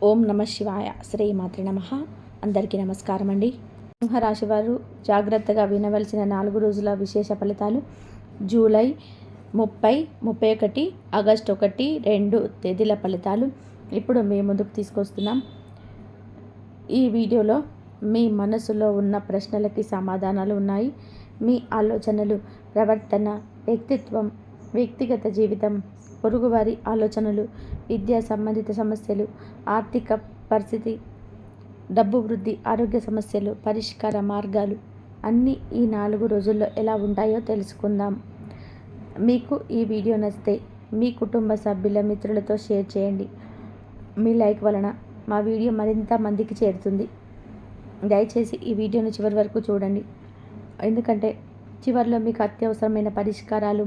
ఓం నమ శివాయ. శ్రీమాత్రే నమః. అందరికీ నమస్కారం అండి. సింహరాశి వారు జాగ్రత్తగా వినవలసిన 4 రోజుల విశేష ఫలితాలు. జూలై 30, 31, ఆగస్టు 1, 2 తేదీల ఫలితాలు ఇప్పుడు మీ ముందుకు తీసుకొస్తున్నాం. ఈ వీడియోలో మీ మనసులో ఉన్న ప్రశ్నలకి సమాధానాలు ఉన్నాయి. మీ ఆలోచనలు, ప్రవర్తన, వ్యక్తిత్వం, వ్యక్తిగత జీవితం, పొరుగువారి ఆలోచనలు, విద్యా సంబంధిత సమస్యలు, ఆర్థిక పరిస్థితి, డబ్బు వృద్ధి, ఆరోగ్య సమస్యలు, పరిష్కార మార్గాలు అన్నీ ఈ 4 రోజుల్లో ఎలా ఉంటాయో తెలుసుకుందాం. మీకు ఈ వీడియో నచ్చితే మీ కుటుంబ సభ్యుల, మిత్రులతో షేర్ చేయండి. మీ లైక్ వలన మా వీడియో మరింత మందికి చేరుతుంది. దయచేసి ఈ వీడియోను చివరి వరకు చూడండి, ఎందుకంటే చివరిలో మీకు అత్యవసరమైన పరిష్కారాలు,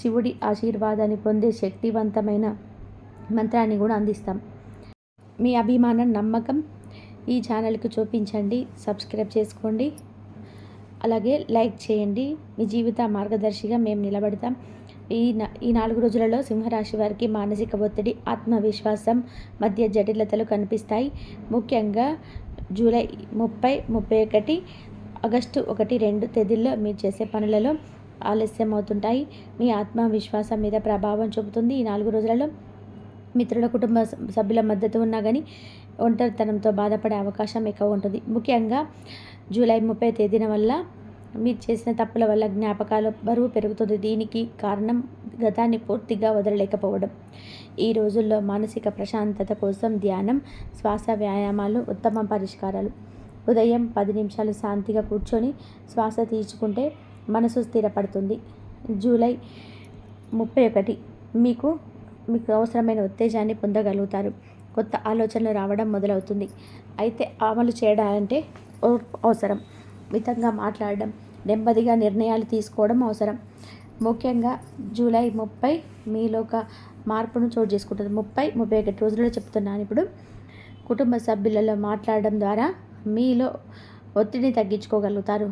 శివుడి ఆశీర్వాదాన్ని పొందే శక్తివంతమైన మంత్రాన్ని కూడా అందిస్తాం. మీ అభిమానం, నమ్మకం ఈ ఛానల్కి చూపించండి. సబ్స్క్రైబ్ చేసుకోండి, అలాగే లైక్ చేయండి. మీ జీవిత మార్గదర్శిగా మేము నిలబడతాం. ఈ 4 రోజులలో సింహరాశి వారికి మానసిక ఒత్తిడి, ఆత్మవిశ్వాసం మధ్య జటిలతలు కనిపిస్తాయి. ముఖ్యంగా జూలై 30, 31, ఆగస్టు 1, 2 తేదీల్లో మీరు చేసే పనులలో ఆలస్యం అవుతుంటాయి. మీ ఆత్మవిశ్వాసం మీద ప్రభావం చూపుతుంది. ఈ 4 రోజులలో మిత్రుల, కుటుంబ సభ్యుల మద్దతు ఉన్నా కానీ ఒంటరితనంతో బాధపడే అవకాశం ఎక్కువ ఉంటుంది. ముఖ్యంగా జూలై 30 తేదీన వల్ల మీరు చేసిన తప్పుల వల్ల జ్ఞాపకాలు బరువు పెరుగుతుంది. దీనికి కారణం గతాన్ని పూర్తిగా వదలలేకపోవడం. ఈ రోజుల్లో మానసిక ప్రశాంతత కోసం ధ్యానం, శ్వాస వ్యాయామాలు ఉత్తమ పరిష్కారాలు. ఉదయం 10 నిమిషాలు శాంతిగా కూర్చొని శ్వాస తీసుకుంటే మనసు స్థిరపడుతుంది. జూలై 31 మీకు అవసరమైన ఉత్తేజాన్ని పొందగలుగుతారు. కొత్త ఆలోచనలు రావడం మొదలవుతుంది. అయితే అమలు చేయడాలంటే అవసరం. మితంగా మాట్లాడడం, నెమ్మదిగా నిర్ణయాలు తీసుకోవడం అవసరం. ముఖ్యంగా జూలై 30 మీలో ఒక మార్పును చోటు చేసుకుంటుంది. 30, 31 రోజుల్లో చెప్తున్నాను. ఇప్పుడు కుటుంబ సభ్యులలో మాట్లాడడం ద్వారా మీలో ఒత్తిడిని తగ్గించుకోగలుగుతారు.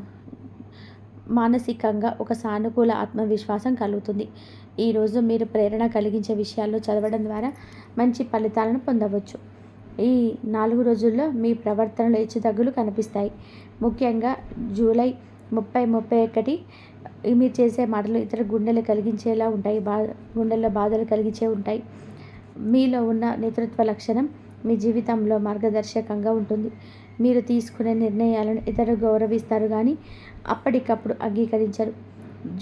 మానసికంగా ఒక సానుకూల ఆత్మవిశ్వాసం కలుగుతుంది. ఈరోజు మీరు ప్రేరణ కలిగించే విషయాల్లో చదవడం ద్వారా మంచి ఫలితాలను పొందవచ్చు. ఈ 4 రోజుల్లో మీ ప్రవర్తనలో హెచ్చుతగ్గులు కనిపిస్తాయి. ముఖ్యంగా జూలై 30, 31 మీరు చేసే మాటలు ఇతర గుండెలు కలిగించేలా ఉంటాయి. గుండెల్లో బాధలు కలిగించే ఉంటాయి. మీలో ఉన్న నేతృత్వ లక్షణం మీ జీవితంలో మార్గదర్శకంగా ఉంటుంది. మీరు తీసుకునే నిర్ణయాలను ఇతరులు గౌరవిస్తారు కానీ అప్పటికప్పుడు అంగీకరించరు.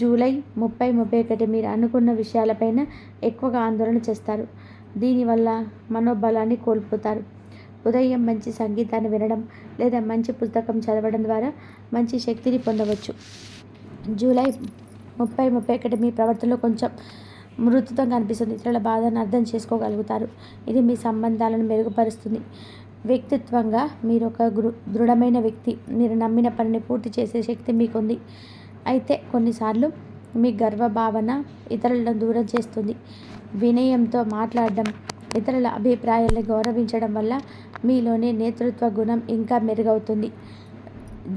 జూలై 30, 31 మీరు అనుకున్న విషయాలపైన ఎక్కువగా ఆందోళన చేస్తారు. దీనివల్ల మనోబలాన్ని కోల్పోతారు. ఉదయం మంచి సంగీతాన్ని వినడం లేదా మంచి పుస్తకం చదవడం ద్వారా మంచి శక్తిని పొందవచ్చు. జూలై 30, 31 మీ ప్రవర్తనలో కొంచెం మృదుత్వం కనిపిస్తుంది. ఇతరుల బాధను అర్థం చేసుకోగలుగుతారు. ఇది మీ సంబంధాలను మెరుగుపరుస్తుంది. వ్యక్తిత్వంగా మీరు ఒక దృఢమైన వ్యక్తి. మీరు నమ్మిన పనిని పూర్తి చేసే శక్తి మీకుంది. అయితే కొన్నిసార్లు మీ గర్వభావన ఇతరులను దూరం చేస్తుంది. వినయంతో మాట్లాడడం, ఇతరుల అభిప్రాయాలను గౌరవించడం వల్ల మీలోని నేతృత్వ గుణం ఇంకా మెరుగవుతుంది.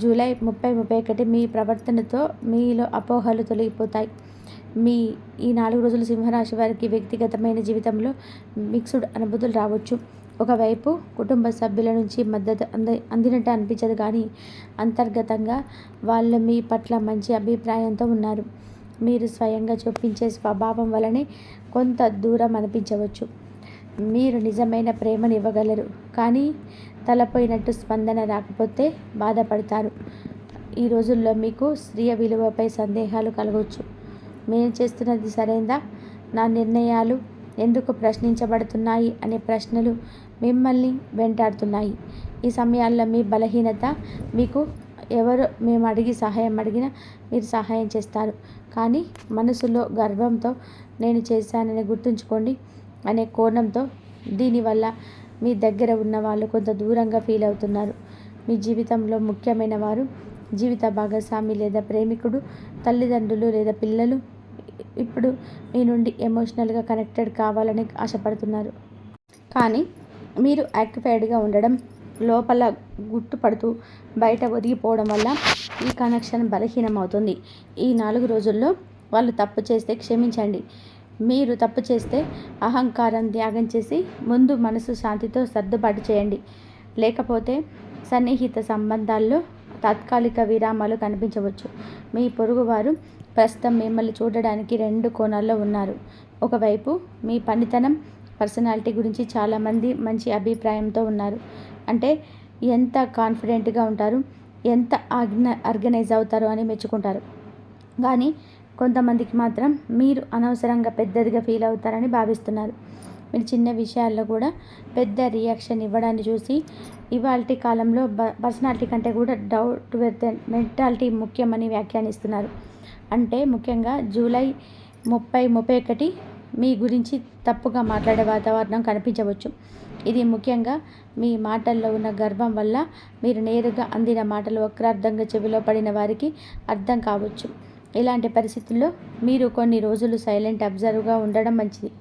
జూలై 30, 31 మీ ప్రవర్తనతో మీలో అపోహలు తొలగిపోతాయి. ఈ 4 రోజులు సింహరాశి వారికి వ్యక్తిగతమైన జీవితంలో మిక్స్డ్ అనుభూతులు రావచ్చు. ఒకవైపు కుటుంబ సభ్యుల నుంచి మద్దతు అందినట్టు అనిపించదు, కానీ అంతర్గతంగా వాళ్ళు మీ పట్ల మంచి అభిప్రాయంతో ఉన్నారు. మీరు స్వయంగా చూపించే స్వభావం వలనే కొంత దూరం అనిపించవచ్చు. మీరు నిజమైన ప్రేమను ఇవ్వగలరు, కానీ తలపోయినట్టు స్పందన రాకపోతే బాధపడతారు. ఈ రోజుల్లో మీకు స్వీయ విలువపై సందేహాలు కలగవచ్చు. నేను చేస్తున్నది సరైందా? నా నిర్ణయాలు ఎందుకు ప్రశ్నించబడుతున్నాయి అనే ప్రశ్నలు మిమ్మల్ని వెంటాడుతున్నాయి. ఈ సమయాల్లో మీ బలహీనత మీకు ఎవరు మేము సహాయం అడిగినా మీరు సహాయం చేస్తారు, కానీ మనసులో గర్వంతో నేను చేశానని గుర్తుంచుకోండి అనే కోణంతో. దీనివల్ల మీ దగ్గర ఉన్న వాళ్ళు కొంత దూరంగా ఫీల్ అవుతున్నారు. మీ జీవితంలో ముఖ్యమైన వారు, జీవిత భాగస్వామి లేదా ప్రేమికుడు, తల్లిదండ్రులు లేదా పిల్లలు ఇప్పుడు మీ నుండి ఎమోషనల్గా కనెక్టెడ్ కావాలని ఆశపడుతున్నారు. కానీ మీరు యాక్టిఫైడ్గా ఉండడం, లోపల గుట్టుపడుతూ బయట ఒదిగిపోవడం వల్ల ఈ కనెక్షన్ బలహీనమవుతుంది. ఈ 4 రోజుల్లో వాళ్ళు తప్పు చేస్తే క్షమించండి. మీరు తప్పు చేస్తే అహంకారం త్యాగం చేసి ముందు మనసు శాంతితో సర్దుబాటు చేయండి. లేకపోతే సన్నిహిత సంబంధాల్లో తాత్కాలిక విరామాలు కనిపించవచ్చు. మీ పొరుగువారు ప్రస్తుతం మిమ్మల్ని చూడడానికి రెండు కోణాల్లో ఉన్నారు. ఒకవైపు మీ పనితనం, పర్సనాలిటీ గురించి చాలామంది మంచి అభిప్రాయంతో ఉన్నారు. అంటే ఎంత కాన్ఫిడెంట్గా ఉంటారు, ఎంత ఆర్గనైజ్ అవుతారు అని మెచ్చుకుంటారు. కానీ కొంతమందికి మాత్రం మీరు అనవసరంగా పెద్దదిగా ఫీల్ అవుతారని భావిస్తున్నారు. మీరు చిన్న విషయాల్లో కూడా పెద్ద రియాక్షన్ ఇవ్వడాన్ని చూసి ఇవాల్టి కాలంలో పర్సనాలిటీ కంటే కూడా డౌట్ విత్ మెంటాలిటీ ముఖ్యమని వ్యాఖ్యానిస్తున్నారు. అంటే ముఖ్యంగా జూలై 30-31 మీ గురించి తప్పుగా మాట్లాడే వాతావరణం కనిపించవచ్చు. ఇది ముఖ్యంగా మీ మాటల్లో ఉన్న గర్వం వల్ల. మీరు నేరుగా అందిన మాటలు వక్రార్థంగా చెవిలో పడిన వారికి అర్థం కావచ్చు. ఇలాంటి పరిస్థితుల్లో మీరు కొన్ని రోజులు సైలెంట్ అబ్జర్వ్గా ఉండడం మంచిది.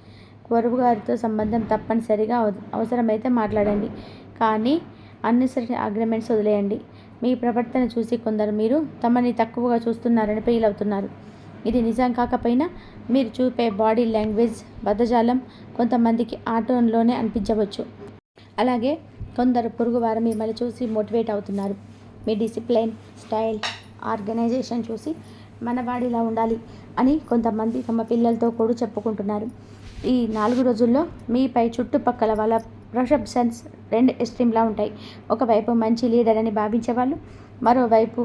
పొరుగువారితో సంబంధం తప్పనిసరిగా అవసరమైతే మాట్లాడండి, కానీ అన్నెసరీ ఆర్గ్యుమెంట్స్ వదిలేయండి. మీ ప్రవర్తన చూసి కొందరు మీరు తమని తక్కువగా చూస్తున్నారని ఫీల్ అవుతున్నారు. ఇది నిజం కాకపోయినా మీరు చూపే బాడీ లాంగ్వేజ్ పదజాలం కొంతమందికి ఆ టోన్లోనే అనిపించవచ్చు. అలాగే కొందరు పొరుగువారు మిమ్మల్ని చూసి మోటివేట్ అవుతున్నారు. మీ డిసిప్లైన్, స్టైల్, ఆర్గనైజేషన్ చూసి మనవాడిలా ఉండాలి అని కొంతమంది తమ పిల్లలతో కూడా చెప్పుకుంటున్నారు. ఈ 4 రోజుల్లో మీపై చుట్టుపక్కల వాళ్ళ పర్సెప్షన్స్ రెండు ఎక్స్ట్రీమ్లా ఉంటాయి. ఒకవైపు మంచి లీడర్ అని భావించేవాళ్ళు, మరోవైపు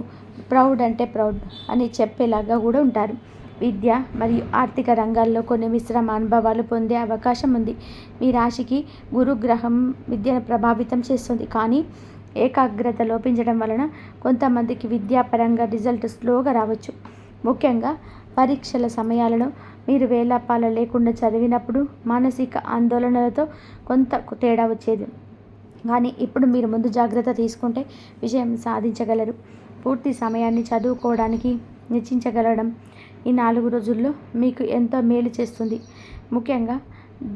ప్రౌడ్ అంటే ప్రౌడ్ అని చెప్పేలాగా కూడా ఉంటారు. విద్య మరియు ఆర్థిక రంగాల్లో కొన్ని మిశ్రమ అనుభవాలు పొందే అవకాశం ఉంది. మీ రాశికి గురుగ్రహం విద్యను ప్రభావితం చేస్తుంది, కానీ ఏకాగ్రత లోపించడం వలన కొంతమందికి విద్యాపరంగా రిజల్ట్ స్లోగా రావచ్చు. ముఖ్యంగా పరీక్షల సమయాలలో మీరు వేళాపాల లేకుండా చదివినప్పుడు మానసిక ఆందోళనలతో కొంత తేడా వచ్చేది. కానీ ఇప్పుడు మీరు ముందు జాగ్రత్త తీసుకుంటే విజయం సాధించగలరు. పూర్తి సమయాన్ని చదువుకోవడానికి వెచ్చించగలగడం ఈ 4 రోజుల్లో మీకు ఎంతో మేలు చేస్తుంది. ముఖ్యంగా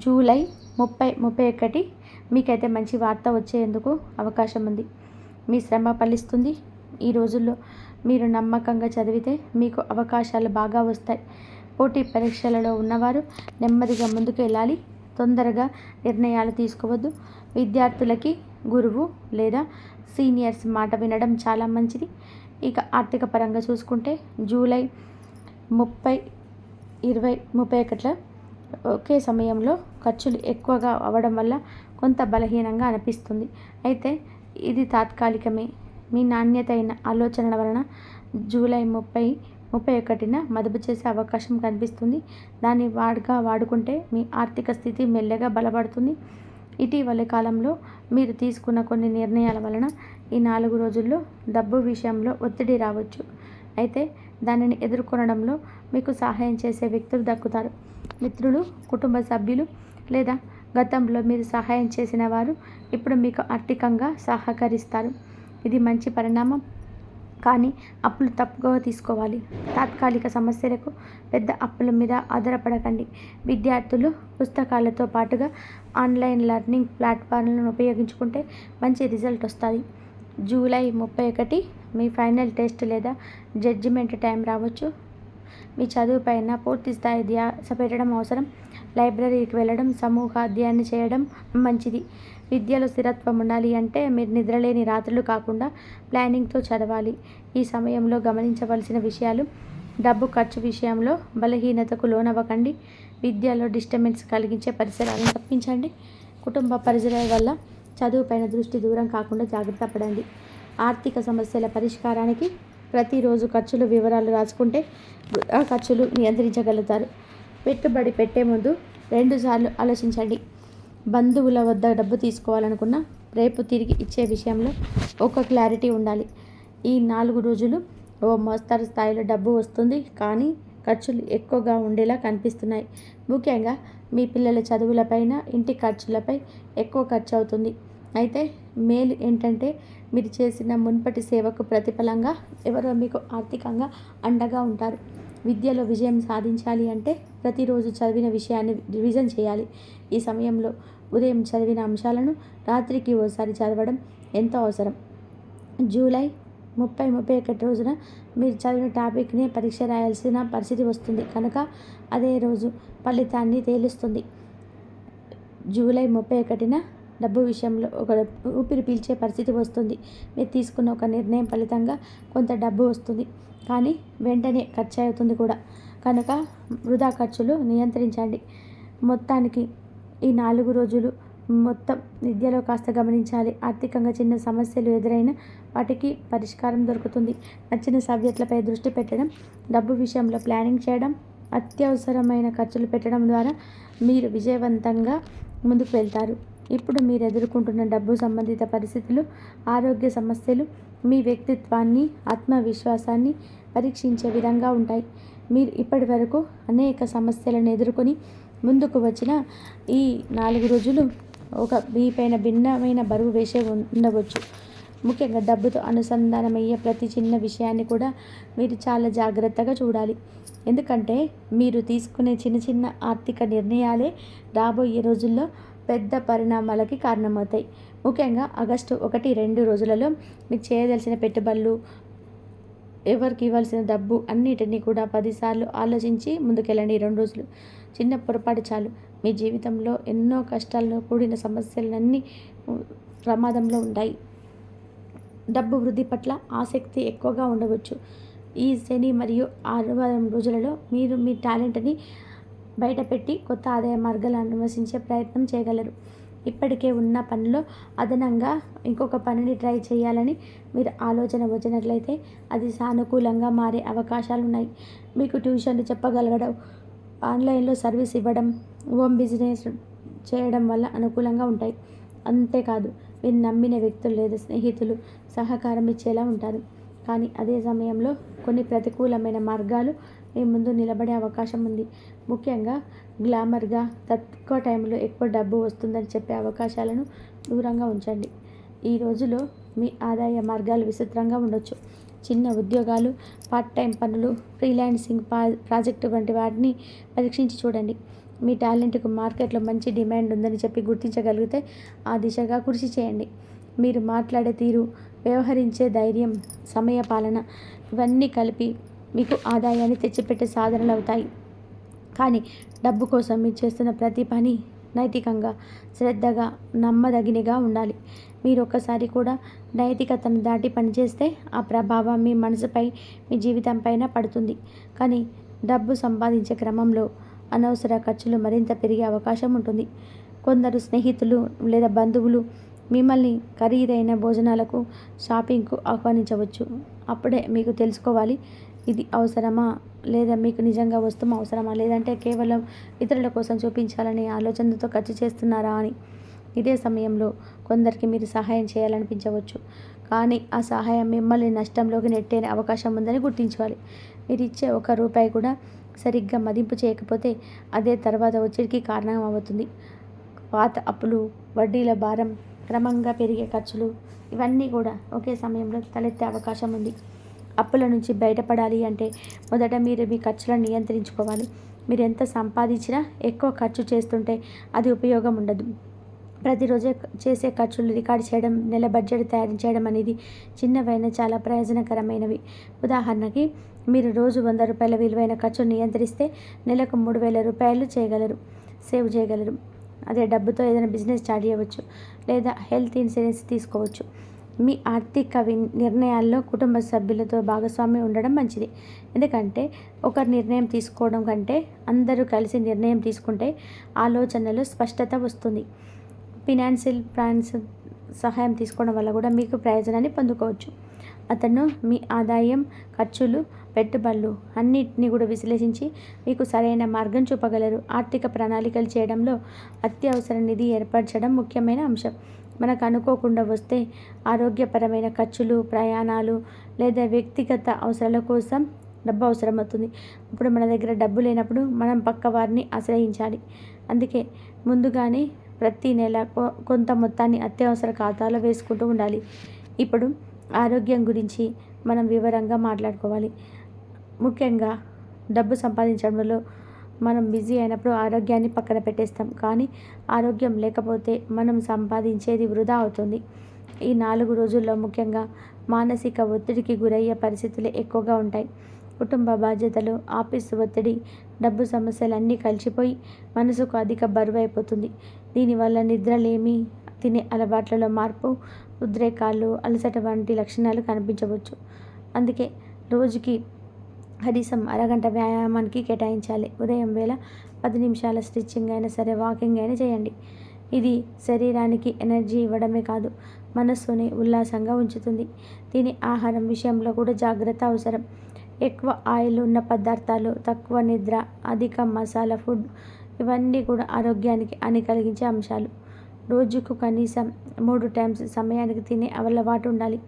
జూలై 30-31 మీకైతే మంచి వార్త వచ్చేందుకు అవకాశం ఉంది. మీ శ్రమ ఫలిస్తుంది. ఈ రోజుల్లో మీరు నమ్మకంగా చదివితే మీకు అవకాశాలు బాగా వస్తాయి. పోటీ పరీక్షలలో ఉన్నవారు నెమ్మదిగా ముందుకు వెళ్ళాలి. తొందరగా నిర్ణయాలు తీసుకోవద్దు. విద్యార్థులకి గురువు లేదా సీనియర్స్ మాట వినడం చాలా మంచిది. ఇక ఆర్థిక పరంగా చూసుకుంటే జూలై 30-31 ఒకే సమయంలో ఖర్చులు ఎక్కువగా అవ్వడం వల్ల కొంత బలహీనంగా అనిపిస్తుంది. అయితే ఇది తాత్కాలికమే. మీ నాణ్యతైన ఆలోచనల వలన జూలై 30-31 మదుపు చేసే అవకాశం కనిపిస్తుంది. దాన్ని వాడుకుంటే మీ ఆర్థిక స్థితి మెల్లగా బలపడుతుంది. ఇటీవలి కాలంలో మీరు తీసుకున్న కొన్ని నిర్ణయాల వలన ఈ 4 రోజుల్లో డబ్బు విషయంలో ఒత్తిడి రావచ్చు. అయితే దానిని ఎదుర్కొనడంలో మీకు సహాయం చేసే వ్యక్తులు దక్కుతారు. మిత్రులు, కుటుంబ సభ్యులు లేదా గతంలో మీరు సహాయం చేసిన వారు ఇప్పుడు మీకు ఆర్థికంగా సహకరిస్తారు. ఇది మంచి పరిణామం. కానీ అప్పులు తప్పుగా తీసుకోవాలి. తాత్కాలిక సమస్యలకు పెద్ద అప్పుల మీద ఆధారపడకండి. విద్యార్థులు పుస్తకాలతో పాటుగా ఆన్లైన్ లెర్నింగ్ ప్లాట్ఫామ్లను ఉపయోగించుకుంటే మంచి రిజల్ట్ వస్తుంది. జూలై 31 మీ ఫైనల్ టెస్ట్ లేదా జడ్జిమెంట్ టైం రావచ్చు. మీ చదువుపైన పూర్తి స్థాయి ధ్యాస పెట్టడం అవసరం. లైబ్రరీకి వెళ్ళడం, సమూహ అధ్యయనం చేయడం మంచిది. విద్యలో స్థిరత్వం ఉండాలి అంటే మీరు నిద్రలేని రాత్రులు కాకుండా ప్లానింగ్తో చదవాలి. ఈ సమయంలో గమనించవలసిన విషయాలు: డబ్బు ఖర్చు విషయంలో బలహీనతకు లోనవ్వకండి. విద్యలో డిస్టర్బెన్స్ కలిగించే పరిసరాలను తప్పించండి. కుటుంబ పరిసరాల వల్ల చదువుపైన దృష్టి దూరం కాకుండా జాగ్రత్త పడండి. ఆర్థిక సమస్యల పరిష్కారానికి ప్రతిరోజు ఖర్చుల వివరాలు రాసుకుంటే ఆ ఖర్చులు నియంత్రించగలుగుతారు. పెట్టుబడి పెట్టే ముందు 2 సార్లు ఆలోచించండి. బంధువుల వద్ద డబ్బు తీసుకోవాలనుకున్నా రేపు తిరిగి ఇచ్చే విషయంలో ఒక క్లారిటీ ఉండాలి. ఈ 4 రోజులు ఓ మోస్తరు స్థాయిలో డబ్బు వస్తుంది, కానీ ఖర్చులు ఎక్కువగా ఉండేలా కనిపిస్తున్నాయి. ముఖ్యంగా మీ పిల్లల చదువులపైన, ఇంటి ఖర్చులపై ఎక్కువ ఖర్చు అవుతుంది. అయితే మేలు ఏంటంటే మీరు చేసిన మున్పటి సేవకు ప్రతిఫలంగా ఎవరో మీకు ఆర్థికంగా అండగా ఉంటారు. విద్యలో విజయం సాధించాలి అంటే ప్రతిరోజు చదివిన విషయాన్ని రివిజన్ చేయాలి. ఈ సమయంలో ఉదయం చదివిన అంశాలను రాత్రికి ఓసారి చదవడం ఎంతో అవసరం. జూలై 30-31 రోజున మీరు చదివిన టాపిక్ని పరీక్ష రాయాల్సిన పరిస్థితి వస్తుంది కనుక అదే రోజు ఫలితాన్ని తేలుస్తుంది. జూలై 31న డబ్బు విషయంలో ఒక ఊపిరి పీల్చే పరిస్థితి వస్తుంది. మీరు తీసుకున్న ఒక నిర్ణయం ఫలితంగా కొంత డబ్బు వస్తుంది, కానీ వెంటనే ఖర్చు అవుతుంది కూడా. కనుక వృధా ఖర్చులు నియంత్రించండి. మొత్తానికి ఈ 4 రోజులు మొత్తం విద్యలో కాస్త గమనించాలి. ఆర్థికంగా చిన్న సమస్యలు ఎదురైనా వాటికి పరిష్కారం దొరుకుతుంది. నచ్చిన సబ్జెక్టులపై దృష్టి పెట్టడం, డబ్బు విషయంలో ప్లానింగ్ చేయడం, అత్యవసరమైన ఖర్చులు పెట్టడం ద్వారా మీరు విజయవంతంగా ముందుకు వెళ్తారు. ఇప్పుడు మీరు ఎదుర్కొంటున్న డబ్బు సంబంధిత పరిస్థితులు, ఆరోగ్య సమస్యలు మీ వ్యక్తిత్వాన్ని, ఆత్మవిశ్వాసాన్ని పరీక్షించే విధంగా ఉంటాయి. మీరు ఇప్పటి వరకు అనేక సమస్యలను ఎదుర్కొని ముందుకు వచ్చిన ఈ 4 రోజులు మీపైన భిన్నమైన బరువు వేసే ఉండవచ్చు. ముఖ్యంగా డబ్బుతో అనుసంధానమయ్యే ప్రతి చిన్న విషయాన్ని కూడా మీరు చాలా జాగ్రత్తగా చూడాలి. ఎందుకంటే మీరు తీసుకునే చిన్న చిన్న ఆర్థిక నిర్ణయాలే రాబోయే రోజుల్లో పెద్ద పరిణామాలకి కారణమవుతాయి. ముఖ్యంగా ఆగస్టు 1-2 రోజులలో మీకు చేయదలసిన పెట్టుబడులు, ఎవరికి ఇవ్వాల్సిన డబ్బు అన్నిటినీ కూడా 10 సార్లు ఆలోచించి ముందుకెళ్ళండి. 2 రోజులు చిన్న పొరపాటు చాలు మీ జీవితంలో ఎన్నో కష్టాలను కూడిన సమస్యలన్నీ ప్రమాదంలో ఉంటాయి. డబ్బు వృద్ధి పట్ల ఆసక్తి ఎక్కువగా ఉండవచ్చు. ఈ శని మరియు ఆదివారం రోజులలో మీరు మీ టాలెంట్ని బయటపెట్టి కొత్త ఆదాయ మార్గాలను అన్వేషించే ప్రయత్నం చేయగలరు. ఇప్పటికే ఉన్న పనిలో అదనంగా ఇంకొక పనిని ట్రై చేయాలని మీరు ఆలోచన వచ్చినట్లయితే అది సానుకూలంగా మారే అవకాశాలు ఉన్నాయి. మీకు ట్యూషన్లు చెప్పగలగడం, ఆన్లైన్లో సర్వీస్ ఇవ్వడం, హోమ్ బిజినెస్ చేయడం వల్ల అనుకూలంగా ఉంటాయి. అంతేకాదు మీరు నమ్మిన వ్యక్తులు లేదా స్నేహితులు సహకారం ఇచ్చేలా ఉంటారు. కానీ అదే సమయంలో కొన్ని ప్రతికూలమైన మార్గాలు మీ ముందు నిలబడే అవకాశం ఉంది. ముఖ్యంగా గ్లామర్గా తక్కువ టైంలో ఎక్కువ డబ్బు వస్తుందని చెప్పే అవకాశాలను దూరంగా ఉంచండి. ఈ రోజులో మీ ఆదాయ మార్గాలు విచిత్రంగా ఉండొచ్చు. చిన్న ఉద్యోగాలు, పార్ట్ టైం పనులు, ఫ్రీలాన్సింగ్ ప్రాజెక్టు వంటి వాటిని పరీక్షించి చూడండి. మీ టాలెంట్కు మార్కెట్లో మంచి డిమాండ్ ఉందని చెప్పి గుర్తించగలిగితే ఆ దిశగా కృషి చేయండి. మీరు మాట్లాడే తీరు, వ్యవహరించే ధైర్యం, సమయ పాలన ఇవన్నీ కలిపి మీకు ఆదాయాన్ని తెచ్చిపెట్టే సాధనలు అవుతాయి. కానీ డబ్బు కోసం మీరు చేస్తున్న ప్రతి పని నైతికంగా, శ్రద్ధగా, నమ్మదగినగా ఉండాలి. మీరు ఒక్కసారి కూడా నైతికతను దాటి పనిచేస్తే ఆ ప్రభావం మీ మనసుపై, మీ జీవితం పైన పడుతుంది. కానీ డబ్బు సంపాదించే క్రమంలో అనవసర ఖర్చులు మరింత పెరిగే అవకాశం ఉంటుంది. కొందరు స్నేహితులు లేదా బంధువులు మిమ్మల్ని ఖరీదైన భోజనాలకు, షాపింగ్కు ఆహ్వానించవచ్చు. అప్పుడే మీకు తెలుసుకోవాలి, ఇది అవసరమా, లేదా మీకు నిజంగా వస్తువు అవసరమా, లేదంటే కేవలం ఇతరుల కోసం చూపించాలనే ఆలోచనతో ఖర్చు చేస్తున్నారా అని. ఇదే సమయంలో కొందరికి మీరు సహాయం చేయాలనిపించవచ్చు, కానీ ఆ సహాయం మిమ్మల్ని నష్టంలోకి నెట్టే అవకాశం ఉందని గుర్తించాలి. మీరు ఇచ్చే ₹1 కూడా సరిగ్గా మదింపు చేయకపోతే అదే తర్వాత ఒత్తిడికి కారణం అవుతుంది. పాత అప్పులు, వడ్డీల భారం, క్రమంగా పెరిగే ఖర్చులు ఇవన్నీ కూడా ఒకే సమయంలో తలెత్తే అవకాశం ఉంది. అప్పుల నుంచి బయటపడాలి అంటే మొదట మీరు మీ ఖర్చులను నియంత్రించుకోవాలి. మీరు ఎంత సంపాదించినా ఎక్కువ ఖర్చు చేస్తుంటే అది ఉపయోగం ఉండదు. ప్రతిరోజు చేసే ఖర్చులు రికార్డు చేయడం, నెల బడ్జెట్ తయారు చేయడం అనేది చిన్నవైన చాలా ప్రయోజనకరమైనవి. ఉదాహరణకి మీరు రోజు ₹100 విలువైన ఖర్చును నియంత్రిస్తే నెలకు ₹3,000 సేవ్ చేయగలరు. అదే డబ్బుతో ఏదైనా బిజినెస్ స్టార్ట్ చేయవచ్చు, లేదా హెల్త్ ఇన్సూరెన్స్ తీసుకోవచ్చు. మీ ఆర్థిక నిర్ణయాల్లో కుటుంబ సభ్యులతో భాగస్వామ్యం ఉండడం మంచిది. ఎందుకంటే ఒకరు నిర్ణయం తీసుకోవడం కంటే అందరూ కలిసి నిర్ణయం తీసుకుంటే ఆలోచనలో స్పష్టత వస్తుంది. ఫినాన్షియల్ ప్లాన్స్ సహాయం తీసుకోవడం వల్ల కూడా మీకు ప్రయోజనాన్ని పొందుకోవచ్చు. అతను మీ ఆదాయం, ఖర్చులు, పెట్టుబడులు అన్నిటినీ కూడా విశ్లేషించి మీకు సరైన మార్గం చూపగలరు. ఆర్థిక ప్రణాళికలు చేయడంలో అత్యవసర నిధి ఏర్పరచడం ముఖ్యమైన అంశం. మనకు అనుకోకుండా వస్తే ఆరోగ్యపరమైన ఖర్చులు, ప్రయాణాలు లేదా వ్యక్తిగత అవసరాల కోసం డబ్బు అవసరమవుతుంది. ఇప్పుడు మన దగ్గర డబ్బు లేనప్పుడు మనం పక్క వారిని ఆశ్రయించాలి. అందుకే ముందుగానే ప్రతి నెల కొంత మొత్తాన్ని అత్యవసర ఖాతాలో వేసుకుంటూ ఉండాలి. ఇప్పుడు ఆరోగ్యం గురించి మనం వివరంగా మాట్లాడుకోవాలి. ముఖ్యంగా డబ్బు సంపాదించడంలో మనం బిజీ అయినప్పుడు ఆరోగ్యాన్ని పక్కన పెట్టేస్తాం. కానీ ఆరోగ్యం లేకపోతే మనం సంపాదించేది వృధా అవుతుంది. ఈ 4 రోజుల్లో ముఖ్యంగా మానసిక ఒత్తిడికి గురయ్యే పరిస్థితులు ఎక్కువగా ఉంటాయి. కుటుంబ బాధ్యతలు, ఆఫీసు ఒత్తిడి, డబ్బు సమస్యలన్నీ కలిసిపోయి మనసుకు అధిక బరువైపోతుంది. దీనివల్ల నిద్రలేమి, తినే అలవాట్లలో మార్పు, ఉద్రేకాలు, అలసట వంటి లక్షణాలు కనిపించవచ్చు. అందుకే రోజుకి కనీసం అరగంట వ్యాయామానికి కేటాయించాలి. ఉదయం వేళ 10 నిమిషాల స్ట్రెచ్చింగ్ అయినా సరే, వాకింగ్ అయినా చేయండి. ఇది శరీరానికి ఎనర్జీ ఇవ్వడమే కాదు, మనస్సుని ఉల్లాసంగా ఉంచుతుంది. తినే ఆహారం విషయంలో కూడా జాగ్రత్త అవసరం. ఎక్కువ ఆయిల్ ఉన్న పదార్థాలు, తక్కువ నిద్ర, అధిక మసాలా ఫుడ్ ఇవన్నీ కూడా ఆరోగ్యానికి హాని కలిగించే అంశాలు. రోజుకు కనీసం 3 టైమ్స్ సమయానికి తినే అలవాటు ఉండాలి.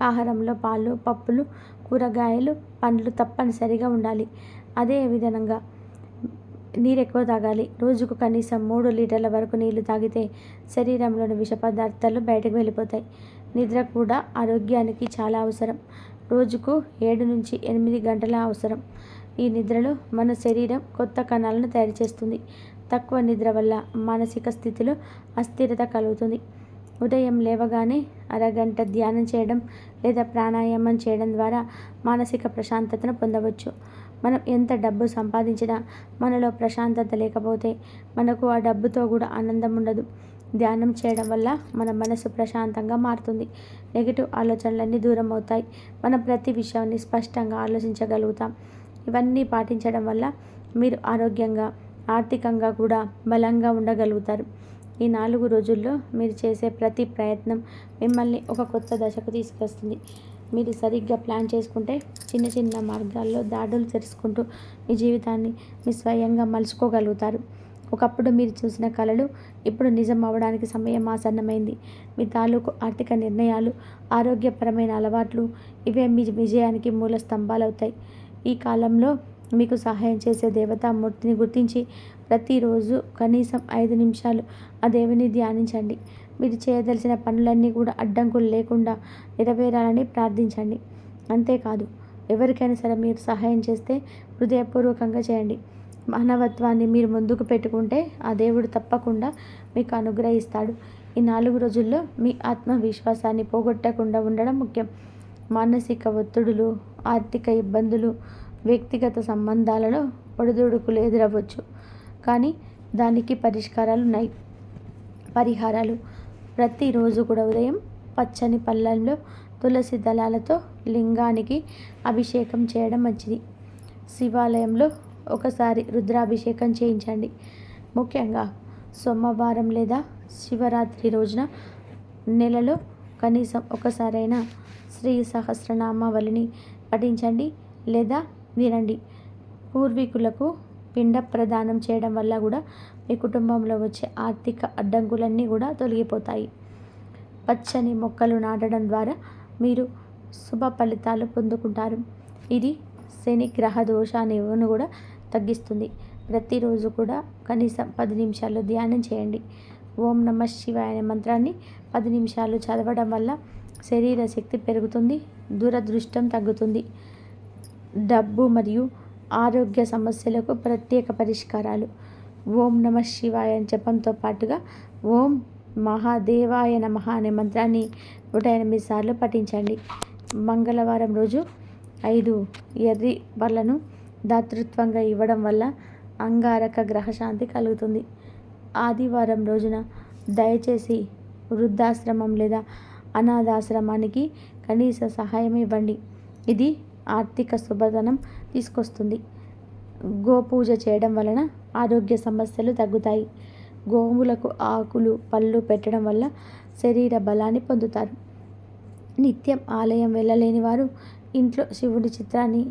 ఆహారంలో పాలు, పప్పులు, కూరగాయలు, పండ్లు తప్పనిసరిగా ఉండాలి. అదే విధంగా నీరు ఎక్కువ తాగాలి. రోజుకు కనీసం 3 లీటర్ల వరకు నీళ్లు తాగితే శరీరంలోని విష పదార్థాలు బయటకు వెళ్ళిపోతాయి. నిద్ర కూడా ఆరోగ్యానికి చాలా అవసరం. రోజుకు 7 నుంచి 8 గంటల అవసరం. ఈ నిద్రలో మన శరీరం కొత్త కణాలను తయారు చేస్తుంది. తక్కువ నిద్ర వల్ల మానసిక స్థితిలో అస్థిరత కలుగుతుంది. ఉదయం లేవగానే అరగంట ధ్యానం చేయడం లేదా ప్రాణాయామం చేయడం ద్వారా మానసిక ప్రశాంతతను పొందవచ్చు. మనం ఎంత డబ్బు సంపాదించినా మనలో ప్రశాంతత లేకపోతే మనకు ఆ డబ్బుతో కూడా ఆనందం ఉండదు. ధ్యానం చేయడం వల్ల మన మనసు ప్రశాంతంగా మారుతుంది. నెగిటివ్ ఆలోచనలన్నీ దూరం అవుతాయి. మనం ప్రతి విషయాన్ని స్పష్టంగా ఆలోచించగలుగుతాం. ఇవన్నీ పాటించడం వల్ల మీరు ఆరోగ్యంగా, ఆర్థికంగా కూడా బలంగా ఉండగలుగుతారు. ఈ 4 రోజుల్లో మీరు చేసే ప్రతి ప్రయత్నం మిమ్మల్ని ఒక కొత్త దశకు తీసుకొస్తుంది. మీరు సరిగ్గా ప్లాన్ చేసుకుంటే చిన్న చిన్న మార్గాల్లో దాడులు తెరుచుకుంటూ మీ జీవితాన్ని మీ స్వయంగా మలుచుకోగలుగుతారు. ఒకప్పుడు మీరు చూసిన కలలు ఇప్పుడు నిజం అవ్వడానికి సమయం ఆసన్నమైంది. మీ తాలూకు ఆర్థిక నిర్ణయాలు, ఆరోగ్యపరమైన అలవాట్లు ఇవే మీ విజయానికి మూల స్తంభాలవుతాయి. ఈ కాలంలో మీకు సహాయం చేసే దేవతామూర్తిని గుర్తించి ప్రతిరోజు కనీసం 5 నిమిషాలు ఆ దేవుని ధ్యానించండి. మీరు చేయదలిచిన పనులన్నీ కూడా అడ్డంకులు లేకుండా నెరవేరాలని ప్రార్థించండి. అంతేకాదు, ఎవరికైనా సరే మీరు సహాయం చేస్తే హృదయపూర్వకంగా చేయండి. మానవత్వాన్ని మీరు ముందుకు పెట్టుకుంటే ఆ దేవుడు తప్పకుండా మీకు అనుగ్రహిస్తాడు. ఈ 4 రోజుల్లో మీ ఆత్మవిశ్వాసాన్ని పోగొట్టకుండా ఉండడం ముఖ్యం. మానసిక ఒత్తిడులు, ఆర్థిక ఇబ్బందులు, వ్యక్తిగత సంబంధాలలో ఒడిదుడుకులు ఎదురవ్వచ్చు. కానీ దానికి పరిహారాలు ప్రతిరోజు కూడా ఉదయం పచ్చని పళ్ళల్లో తులసి దళాలతో లింగానికి అభిషేకం చేయడం మంచిది. శివాలయంలో ఒకసారి రుద్రాభిషేకం చేయించండి. ముఖ్యంగా సోమవారం లేదా శివరాత్రి రోజున నెలలో కనీసం ఒకసారైనా శ్రీ సహస్రనామావళిని పఠించండి లేదా వినండి. పూర్వీకులకు పిండ ప్రదానం చేయడం వల్ల కూడా మీ కుటుంబంలో వచ్చే ఆర్థిక అడ్డంకులన్నీ కూడా తొలగిపోతాయి. పచ్చని మొక్కలు నాటడం ద్వారా మీరు శుభ ఫలితాలు పొందుకుంటారు. ఇది శని గ్రహ దోషాన్ని కూడా తగ్గిస్తుంది. ప్రతిరోజు కూడా కనీసం 10 నిమిషాలు ధ్యానం చేయండి. ఓం నమః శివాయ అనే మంత్రాన్ని 10 నిమిషాలు చదవడం వల్ల శరీర శక్తి పెరుగుతుంది, దురదృష్టం తగ్గుతుంది. డబ్బు మరియు ఆరోగ్య సమస్యలకు ప్రత్యేక పరిష్కారాలు. ఓం నమః శివాయ జపంతో పాటుగా ఓం మహాదేవాయ నమః అనే మంత్రాన్ని 108 సార్లు పఠించండి. మంగళవారం రోజు 5 ఎర్రి పళ్ళను దాతృత్వంగా ఇవ్వడం వల్ల అంగారక గ్రహశాంతి కలుగుతుంది. ఆదివారం రోజున దయచేసి వృద్ధాశ్రమం లేదా అనాథాశ్రమానికి కనీస సహాయం ఇవ్వండి. ఇది ఆర్థిక శుభదనం తీసుకొస్తుంది. గోపూజ చేయడం వలన ఆరోగ్య సమస్యలు తగ్గుతాయి. గోవులకు ఆకులు, పళ్ళు పెట్టడం వల్ల శరీర బలాన్ని పొందుతారు. నిత్యం ఆలయం వెళ్ళలేని వారు ఇంట్లో శివుడి చిత్రాన్ని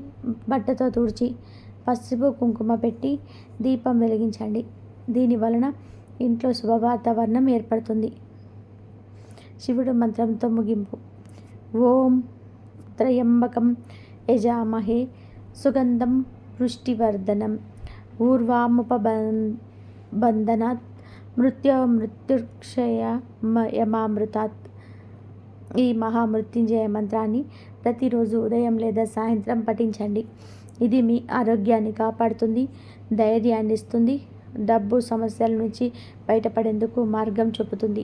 బట్టతో తుడిచి పసుపు కుంకుమ పెట్టి దీపం వెలిగించండి. దీని వలన ఇంట్లో శుభ వాతావరణం ఏర్పడుతుంది. శివుడు మంత్రంతో ముగింపు. ఓం త్రయంబకం యజామహే సుగంధం పుష్టివర్ధనం ఊర్వాముపబంధనాత్ మృత్యుక్షయమామృతాత్. ఈ మహామృత్యుంజయ మంత్రాన్ని ప్రతిరోజు ఉదయం లేదా సాయంత్రం పఠించండి. ఇది మీ ఆరోగ్యాన్ని కాపాడుతుంది, ధైర్యాన్ని ఇస్తుంది, డబ్బు సమస్యల నుంచి బయటపడేందుకు మార్గం చూపుతుంది.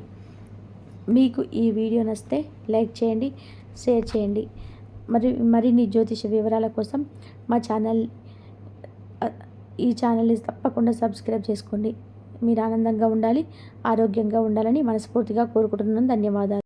మీకు ఈ వీడియో నచ్చితే లైక్ చేయండి, షేర్ చేయండి. మరిన్ని జ్యోతిష వివరాల కోసం మా ఈ ఛానల్ని తప్పకుండా సబ్స్క్రైబ్ చేసుకోండి. మీరు ఆనందంగా ఉండాలి, ఆరోగ్యంగా ఉండాలని మనస్ఫూర్తిగా కోరుకుంటున్నాను. ధన్యవాదాలు.